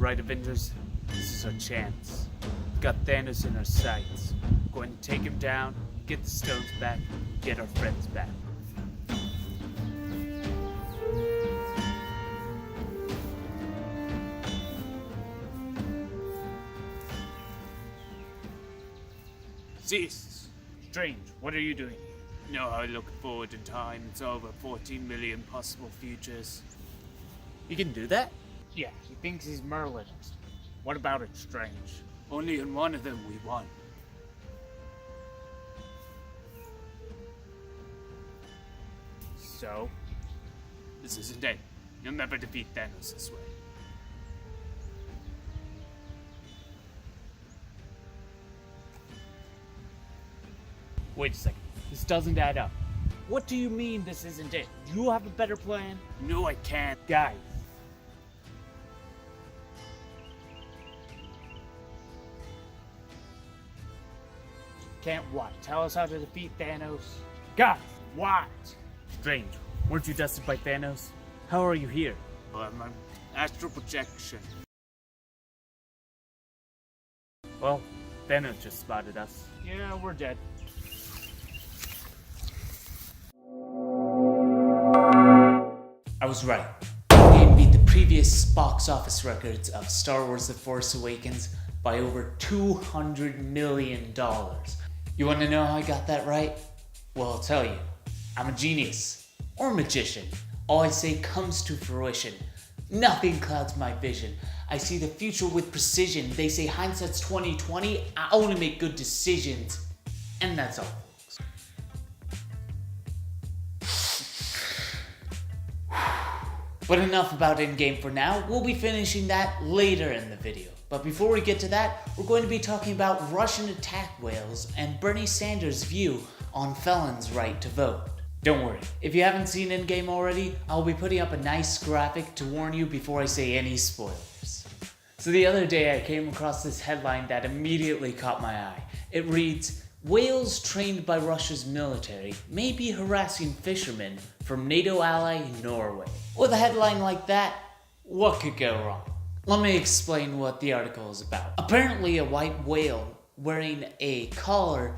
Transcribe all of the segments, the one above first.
Alright, Avengers, this is our chance. We've got Thanos in our sights. We're going to take him down, get the stones back, get our friends back. Cease! Strange, what are you doing? You know how I look forward in time. It's over 14 million possible futures. You can do that? Yeah, he thinks he's Merlin. What about it, Strange? Only in one of them we won. So? This isn't it. You'll never defeat Thanos this way. Wait a second. This doesn't add up. What do you mean this isn't it? Do you have a better plan? No, I can't. Guys. Can't what? Tell us how to defeat Thanos? Guys, what? Strange, weren't you tested by Thanos? How are you here? My astral projection. Well, Thanos just spotted us. Yeah, we're dead. I was right. The game beat the previous box office records of Star Wars The Force Awakens by over $200 million. You want to know how I got that right? Well, I'll tell you. I'm a genius. Or a magician. All I say comes to fruition. Nothing clouds my vision. I see the future with precision. They say hindsight's 20/20. I only make good decisions. And that's all. But enough about Endgame for now. We'll be finishing that later in the video. But before we get to that, we're going to be talking about Russian attack whales and Bernie Sanders' view on felons' right to vote. Don't worry, if you haven't seen Endgame already, I'll be putting up a nice graphic to warn you before I say any spoilers. So the other day I came across this headline that immediately caught my eye. It reads, "Whales trained by Russia's military may be harassing fishermen from NATO ally Norway." With a headline like that, what could go wrong? Let me explain what the article is about. Apparently a white whale wearing a collar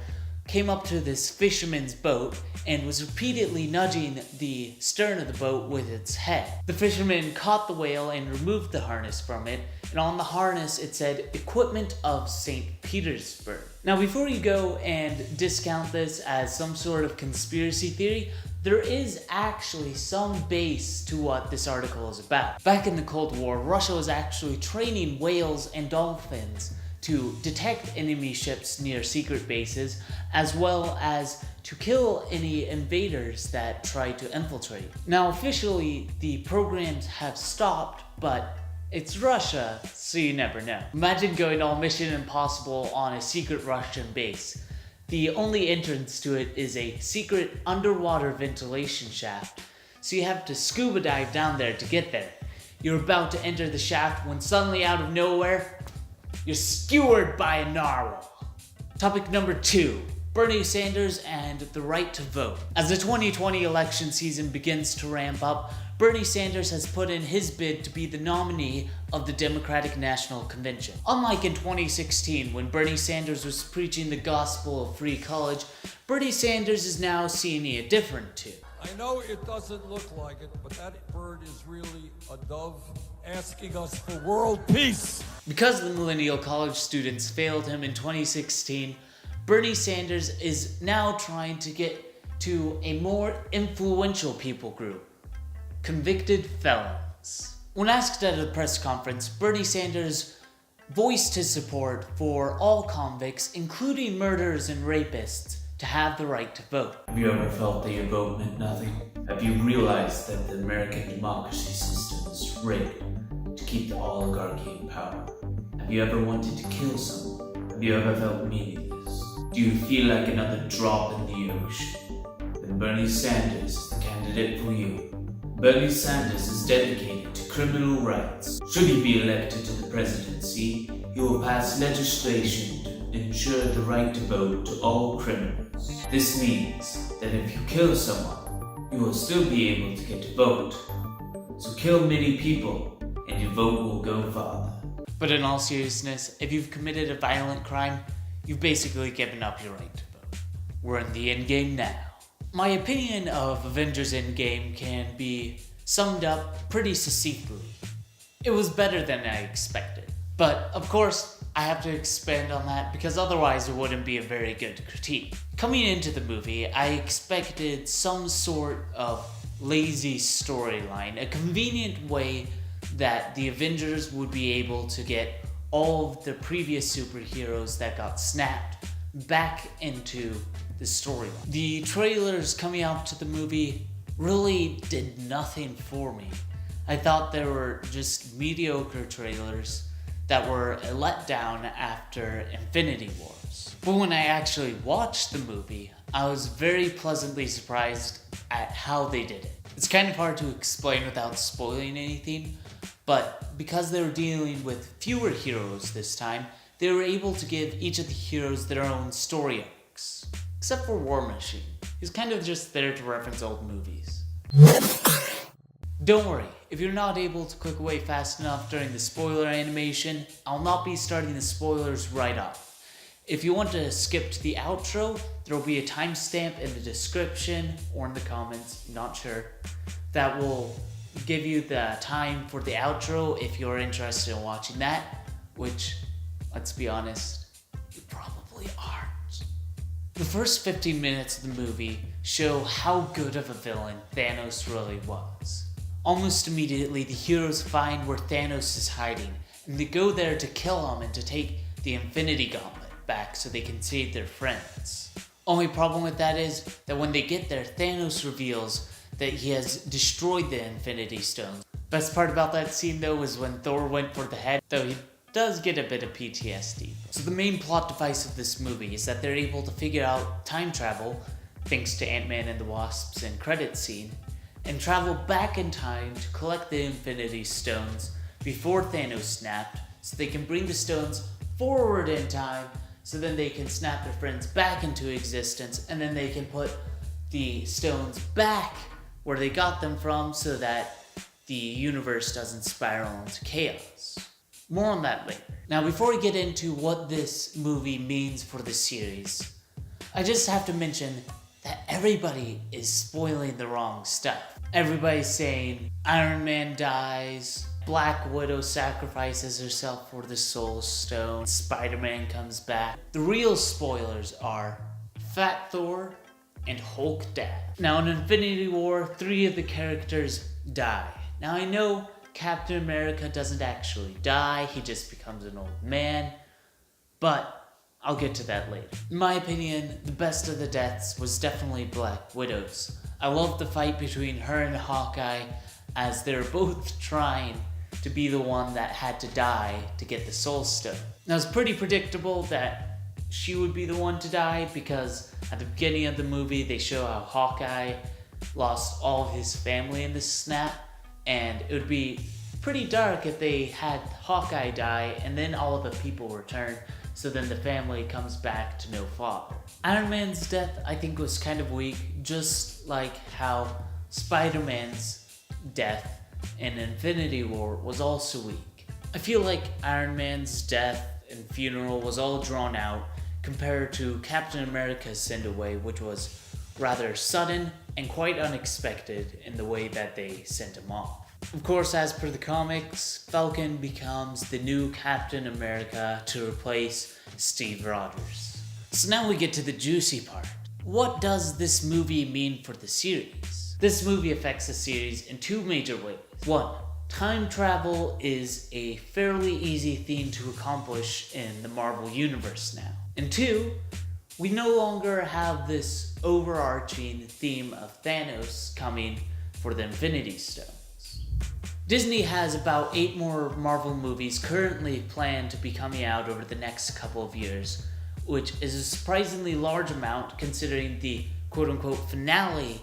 came up to this fisherman's boat and was repeatedly nudging the stern of the boat with its head. The fisherman caught the whale and removed the harness from it, and on the harness it said "Equipment of St. Petersburg." Now before you go and discount this as some sort of conspiracy theory, there is actually some base to what this article is about. Back in the Cold War, Russia was actually training whales and dolphins to detect enemy ships near secret bases, as well as to kill any invaders that try to infiltrate. Now officially, the programs have stopped, but it's Russia, so you never know. Imagine going all Mission Impossible on a secret Russian base. The only entrance to it is a secret underwater ventilation shaft, so you have to scuba dive down there to get there. You're about to enter the shaft when suddenly out of nowhere, you're skewered by a narwhal. Topic number 2. Bernie Sanders and the right to vote. As the 2020 election season begins to ramp up, Bernie Sanders has put in his bid to be the nominee of the Democratic National Convention. Unlike in 2016, when Bernie Sanders was preaching the gospel of free college, Bernie Sanders is now seeing a different tune. I know it doesn't look like it, but that bird is really a dove asking us for world peace. Because the millennial college students failed him in 2016, Bernie Sanders is now trying to get to a more influential people group: convicted felons. When asked at a press conference, Bernie Sanders voiced his support for all convicts, including murderers and rapists, to have the right to vote. Have you ever felt that your vote meant nothing? Have you realized that the American democracy system is rigged to keep the oligarchy in power? Have you ever wanted to kill someone? Have you ever felt meaningless? Do you feel like another drop in the ocean? Then Bernie Sanders is the candidate for you. Bernie Sanders is dedicated to criminal rights. Should he be elected to the presidency, he will pass legislation to ensure the right to vote to all criminals. This means that if you kill someone, you will still be able to get to vote. So kill many people and your vote will go farther. But in all seriousness, if you've committed a violent crime, you've basically given up your right to vote. We're in the endgame now. My opinion of Avengers Endgame can be summed up pretty succinctly. It was better than I expected. But of course, I have to expand on that because otherwise it wouldn't be a very good critique. Coming into the movie, I expected some sort of lazy storyline, a convenient way that the Avengers would be able to get all of the previous superheroes that got snapped back into the storyline. The trailers coming out to the movie really did nothing for me. I thought they were just mediocre trailers that were a letdown after Infinity Wars. But when I actually watched the movie, I was very pleasantly surprised at how they did it. It's kind of hard to explain without spoiling anything, but because they were dealing with fewer heroes this time, they were able to give each of the heroes their own story arcs. Except for War Machine. He's kind of just there to reference old movies. Don't worry, if you're not able to click away fast enough during the spoiler animation, I'll not be starting the spoilers right off. If you want to skip to the outro, there will be a timestamp in the description or in the comments, not sure, that will give you the time for the outro if you're interested in watching that, which, let's be honest, you probably aren't. The first 15 minutes of the movie show how good of a villain Thanos really was. Almost immediately, the heroes find where Thanos is hiding, and they go there to kill him and to take the Infinity Gauntlet back so they can save their friends. Only problem with that is that when they get there, Thanos reveals that he has destroyed the Infinity Stones. Best part about that scene though is when Thor went for the head, though he does get a bit of PTSD. So the main plot device of this movie is that they're able to figure out time travel, thanks to Ant-Man and the Wasp's end credit scene, and travel back in time to collect the Infinity Stones before Thanos snapped, so they can bring the stones forward in time, so then they can snap their friends back into existence, and then they can put the stones back where they got them from so that the universe doesn't spiral into chaos. More on that later. Now, before we get into what this movie means for the series, I just have to mention that everybody is spoiling the wrong stuff. Everybody's saying Iron Man dies, Black Widow sacrifices herself for the Soul Stone, Spider-Man comes back. The real spoilers are Fat Thor and Hulk Dad. Now in Infinity War, 3 of the characters die. Now I know Captain America doesn't actually die, he just becomes an old man, but I'll get to that later. In my opinion, the best of the deaths was definitely Black Widow's. I loved the fight between her and Hawkeye as they were both trying to be the one that had to die to get the Soul Stone. Now it's pretty predictable that she would be the one to die because at the beginning of the movie they show how Hawkeye lost all of his family in this snap, and it would be pretty dark if they had Hawkeye die and then all of the people return, so then the family comes back to no father. Iron Man's death I think was kind of weak, just like how Spider-Man's death in Infinity War was also weak. I feel like Iron Man's death and funeral was all drawn out compared to Captain America's send away, which was rather sudden and quite unexpected in the way that they sent him off. Of course, as per the comics, Falcon becomes the new Captain America to replace Steve Rogers. So now we get to the juicy part. What does this movie mean for the series? This movie affects the series in 2 major ways. 1. Time travel is a fairly easy thing to accomplish in the Marvel Universe now. And 2, we no longer have this overarching theme of Thanos coming for the Infinity Stones. Disney has about 8 more Marvel movies currently planned to be coming out over the next couple of years, which is a surprisingly large amount considering the quote-unquote finale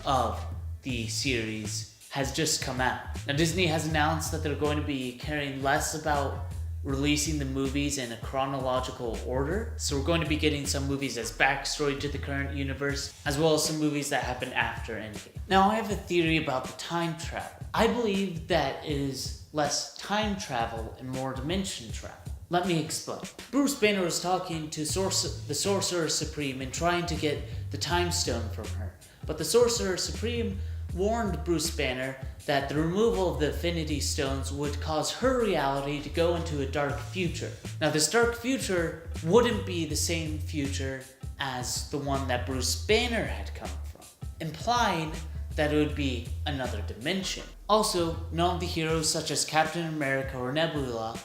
of the series has just come out. Now Disney has announced that they're going to be caring less about releasing the movies in a chronological order. So we're going to be getting some movies as backstory to the current universe, as well as some movies that happen after Endgame. Now I have a theory about the time travel. I believe that it is less time travel and more dimension travel. Let me explain. Bruce Banner was talking to the Sorcerer Supreme and trying to get the Time Stone from her. But the Sorcerer Supreme warned Bruce Banner that the removal of the Infinity Stones would cause her reality to go into a dark future. Now this dark future wouldn't be the same future as the one that Bruce Banner had come from, implying that it would be another dimension. Also, none of the heroes such as Captain America or Nebula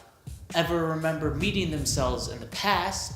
ever remember meeting themselves in the past,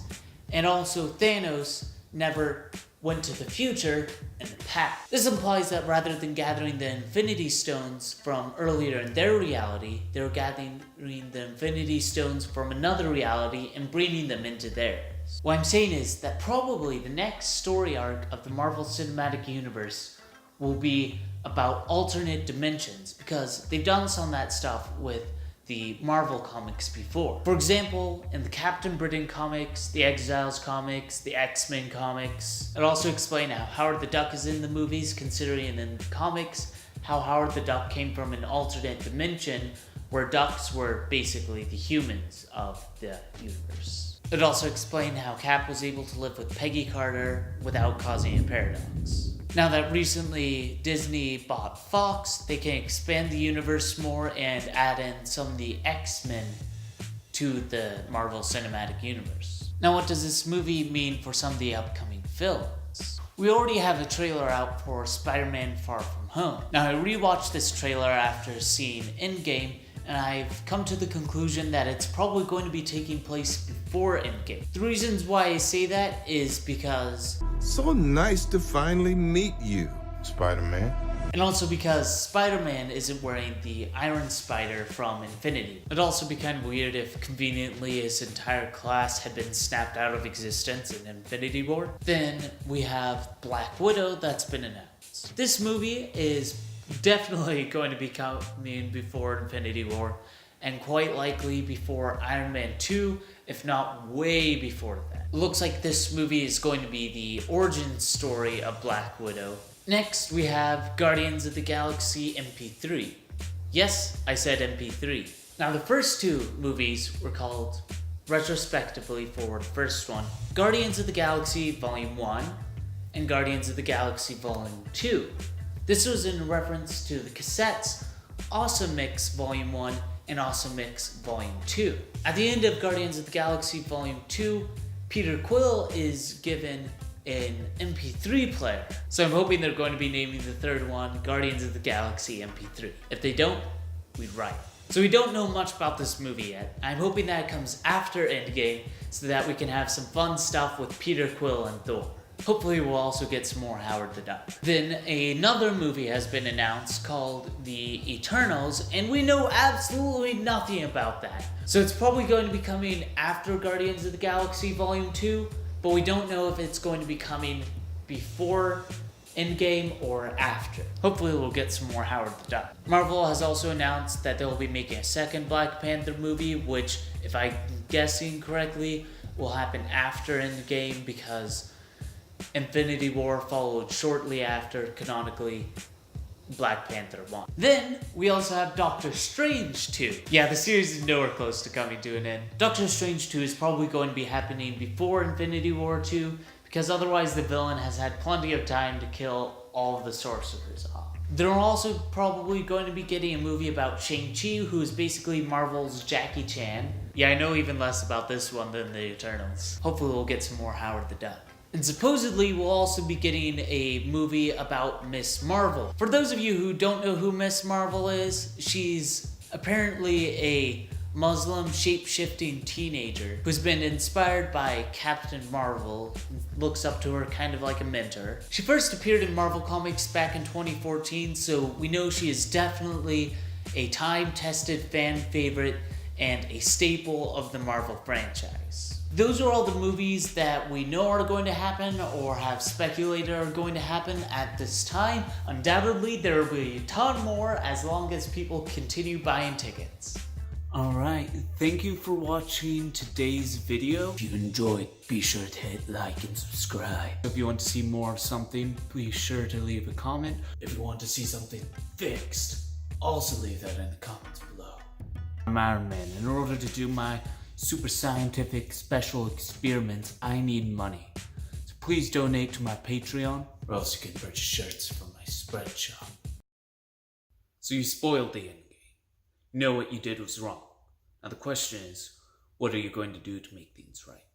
and also Thanos never went to the future in the past. This implies that rather than gathering the Infinity Stones from earlier in their reality, they were gathering the Infinity Stones from another reality and bringing them into theirs. What I'm saying is that probably the next story arc of the Marvel Cinematic Universe will be about alternate dimensions, because they've done some of that stuff with the Marvel comics before. For example, in the Captain Britain comics, the Exiles comics, the X-Men comics, it also explained how Howard the Duck is in the movies, considering in the comics how Howard the Duck came from an alternate dimension where ducks were basically the humans of the universe. It also explained how Cap was able to live with Peggy Carter without causing a paradox. Now that recently Disney bought Fox, they can expand the universe more and add in some of the X-Men to the Marvel Cinematic Universe. Now what does this movie mean for some of the upcoming films? We already have a trailer out for Spider-Man Far From Home. Now I rewatched this trailer after seeing Endgame, and I've come to the conclusion that it's probably going to be taking place before Endgame. The reasons why I say that is because... So nice to finally meet you, Spider-Man. And also because Spider-Man isn't wearing the Iron Spider from Infinity. It'd also be kind of weird if conveniently his entire class had been snapped out of existence in Infinity War. Then we have Black Widow that's been announced. This movie is definitely going to be coming before Infinity War, and quite likely before Iron Man 2, if not way before that. It looks like this movie is going to be the origin story of Black Widow. Next, we have Guardians of the Galaxy MP3. Yes, I said MP3. Now, the first two movies were called, retrospectively for the first one, Guardians of the Galaxy Volume 1 and Guardians of the Galaxy Volume 2. This was in reference to the cassettes Awesome Mix Volume 1 and Awesome Mix Volume 2. At the end of Guardians of the Galaxy Volume 2, Peter Quill is given an MP3 player. So I'm hoping they're going to be naming the third one Guardians of the Galaxy MP3. If they don't, we'd write. So we don't know much about this movie yet. I'm hoping that it comes after Endgame so that we can have some fun stuff with Peter Quill and Thor. Hopefully we'll also get some more Howard the Duck. Then another movie has been announced called The Eternals, and we know absolutely nothing about that. So it's probably going to be coming after Guardians of the Galaxy Volume 2, but we don't know if it's going to be coming before Endgame or after. Hopefully we'll get some more Howard the Duck. Marvel has also announced that they'll be making a second Black Panther movie, which, if I'm guessing correctly, will happen after Endgame because Infinity War followed shortly after, canonically, Black Panther 1. Then, we also have Doctor Strange 2. Yeah, the series is nowhere close to coming to an end. Doctor Strange 2 is probably going to be happening before Infinity War 2, because otherwise the villain has had plenty of time to kill all of the sorcerers off. They're also probably going to be getting a movie about Shang-Chi, who is basically Marvel's Jackie Chan. Yeah, I know even less about this one than the Eternals. Hopefully we'll get some more Howard the Duck. And supposedly we'll also be getting a movie about Miss Marvel. For those of you who don't know who Miss Marvel is, she's apparently a Muslim shape-shifting teenager who's been inspired by Captain Marvel, looks up to her kind of like a mentor. She first appeared in Marvel Comics back in 2014, so we know she is definitely a time-tested fan favorite and a staple of the Marvel franchise. Those are all the movies that we know are going to happen or have speculated are going to happen at this time. Undoubtedly, there will be a ton more as long as people continue buying tickets. Alright, thank you for watching today's video. If you enjoyed, be sure to hit like and subscribe. If you want to see more of something, be sure to leave a comment. If you want to see something fixed, also leave that in the comments below. I'm Iron Man. In order to do my super scientific special experiments, I need money. So please donate to my Patreon, or else you can purchase shirts from my spread shop. So you spoiled the endgame. You know what you did was wrong. Now the question is, what are you going to do to make things right?